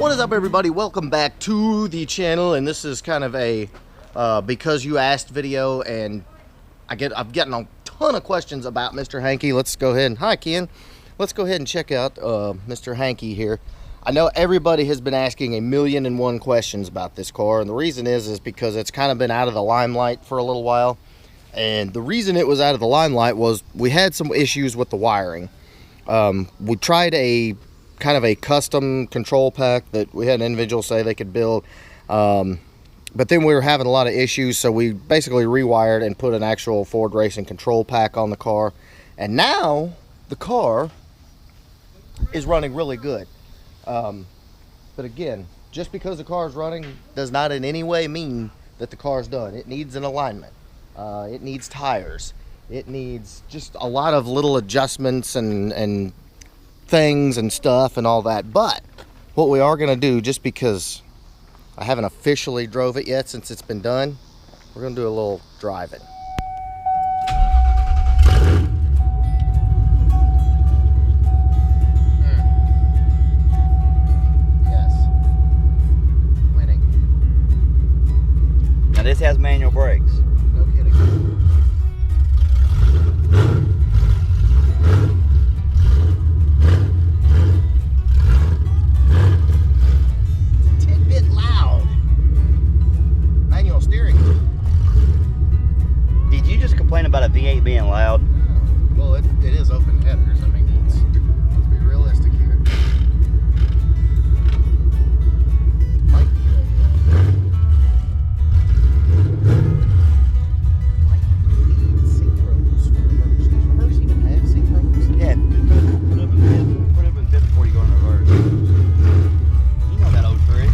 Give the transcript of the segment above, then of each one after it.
What is up, everybody? Welcome back to the channel, and this is kind of a because you asked video, and I'm getting a ton of questions about Mr. Hankey. Let's go ahead and hi Ken. Let's go ahead and check out Mr. Hankey here. I know everybody has been asking 1,000,001 questions about this car, and the reason is because it's kind of been out of the limelight for a little while. And the reason it was out of the limelight was we had some issues with the wiring. We tried a kind of a custom control pack that we had an individual say they could build, but then we were having a lot of issues, so we basically rewired and put an actual Ford Racing control pack on the car, and now the car is running really good. But again, just because the car is running does not in any way mean that the car's done. It needs an alignment. It needs tires. It needs just a lot of little adjustments and things and stuff and all that. But what we are going to do, just because I haven't officially drove it yet since it's been done, we're going to do a little driving. Yes. Winning. Now this has manual brakes. No kidding. Complain about a V8 being loud. Well, it is open headers. I mean, let's be realistic here. Might be synchros for reverse. Does reverse even have synchros? Yeah, put it up in fifth before you go in reverse. You know that old trick.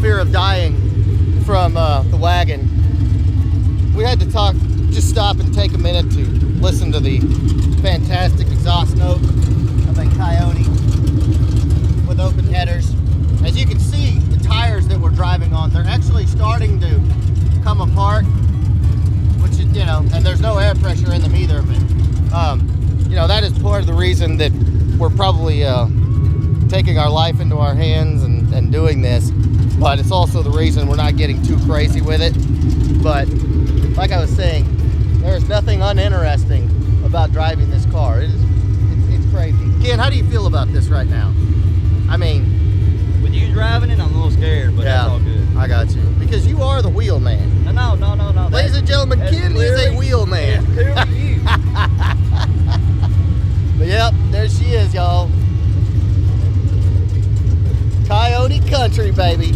Fear of dying from the wagon. We had to just stop and take a minute to listen to the fantastic exhaust note of a Coyote with open headers. as you can see, the tires that we're driving on, they're actually starting to come apart, which is, you know, and there's no air pressure in them either. But you know, that is part of the reason that we're probably taking our life into our hands and doing this. But it's also the reason we're not getting too crazy with it. But like I was saying, there's nothing uninteresting about driving this car. It's crazy. Ken, how do you feel about this right now? I mean, With you driving it, I'm a little scared, but yeah, that's all good. I got you. Because you are the wheel man. No. Ladies and gentlemen, Ken is a wheel man. It's clearly you. But yep, there she is, y'all. Coyote country, baby.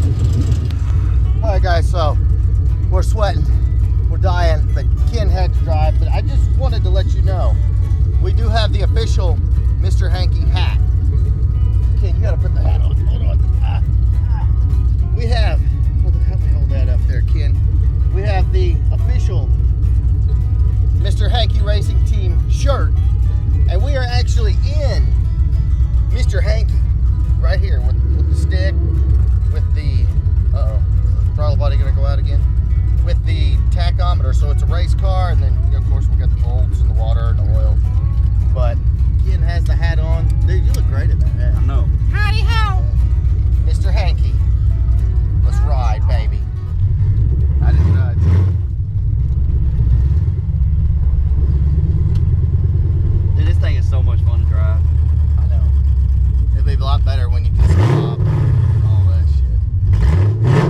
All right, guys, so we're sweating, we're dying, but Ken had to drive. But I just wanted to let you know, we do have the official Mr. Hankey hat. Ken, you gotta put the hat on. Hold on. We have, help me hold that up there, Ken. We have the official Mr. Hankey Racing Team shirt, and we are actually in Mr. Hankey right here with the stick, with the, is the throttle body gonna go out again? With the tachometer, so it's a race car, and then of course we got the bolts and the water and the oil. But Ken has the hat on. Dude, you look great in that hat. I know. Howdy ho! Mr. Hankey, let's ride, baby. I didn't ride. Dude, this thing is so much fun to drive. I know. It'll be a lot better when you can stop and all that shit.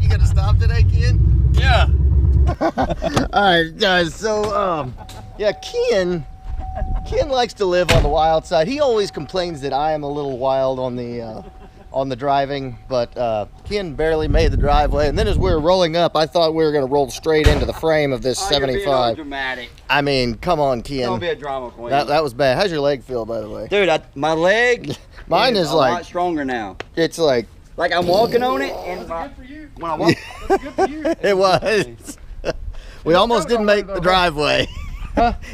You gonna stop today, Ken? Yeah. All right, guys. So, yeah, Ken likes to live on the wild side. He always complains that I am a little wild on the driving, but Ken barely made the driveway. And then as we were rolling up, I thought we were gonna roll straight into the frame of this 75. Dramatic. I mean, come on, Ken. Don't be a drama queen. That was bad. How's your leg feel, by the way? Dude, my leg. Mine is a like lot stronger now. it's like Like I'm walking on it, and Good for you. when I walk, That's good for you. it was. We almost didn't make the driveway.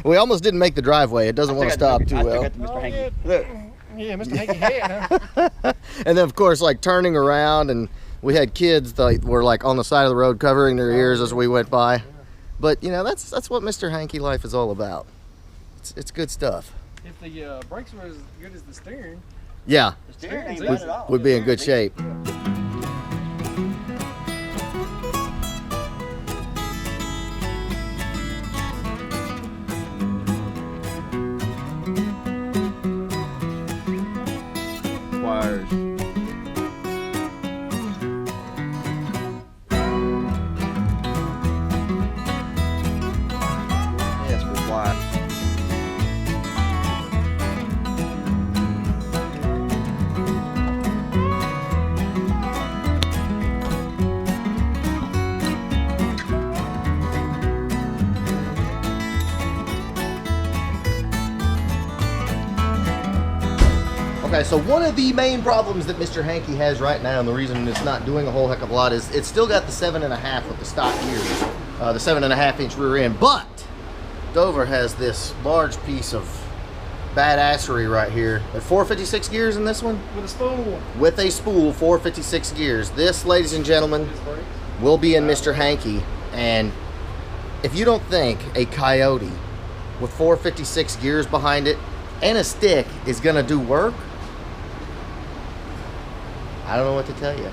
We almost didn't make the driveway. It doesn't want to stop too I well. got the Mr. Oh, Hankey. yeah. Look, Yeah, Mr. Hankey hat, huh? And then of course, like turning around, and we had kids that were like on the side of the road covering their ears as we went by. But you know, that's what Mr. Hankey life is all about. It's good stuff. If the brakes were as good as the steering, Yeah, the steering ain't We'd- bad at all. we'd be in good shape. Wires. Yes, for wires. Okay, so one of the main problems that Mr. Hankey has right now, and the reason it's not doing a whole heck of a lot, is it's still got the 7.5 with the stock gears, the 7.5-inch rear end. But Dover has this large piece of badassery right here. At 456 gears in this one, with a spool. with a spool, 456 gears. This, ladies and gentlemen, His brakes. will be in Mr. Hankey. And if you don't think a Coyote with 456 gears behind it and a stick is gonna do work, I don't know what to tell you.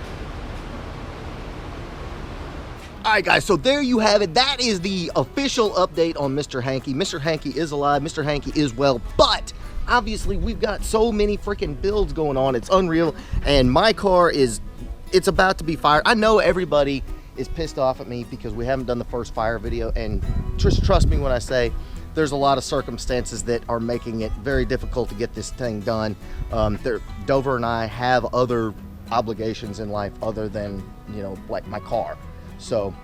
All right, guys, so there you have it. That is the official update on Mr. Hankey. Mr. Hankey is alive. Mr. Hankey is well, but obviously we've got so many freaking builds going on. It's unreal, and my car it's about to be fired. I know everybody is pissed off at me because we haven't done the first fire video, and just trust me when I say there's a lot of circumstances that are making it very difficult to get this thing done. Dover and I have other obligations in life other than, you know, like my car. So,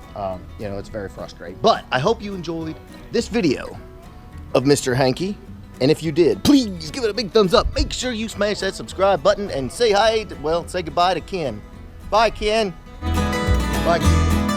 you know, it's very frustrating. But I hope you enjoyed this video of Mr. Hankey. And if you did, please give it a big thumbs up. Make sure you smash that subscribe button and say hi, say goodbye to Ken. Bye, Ken. Bye, Ken.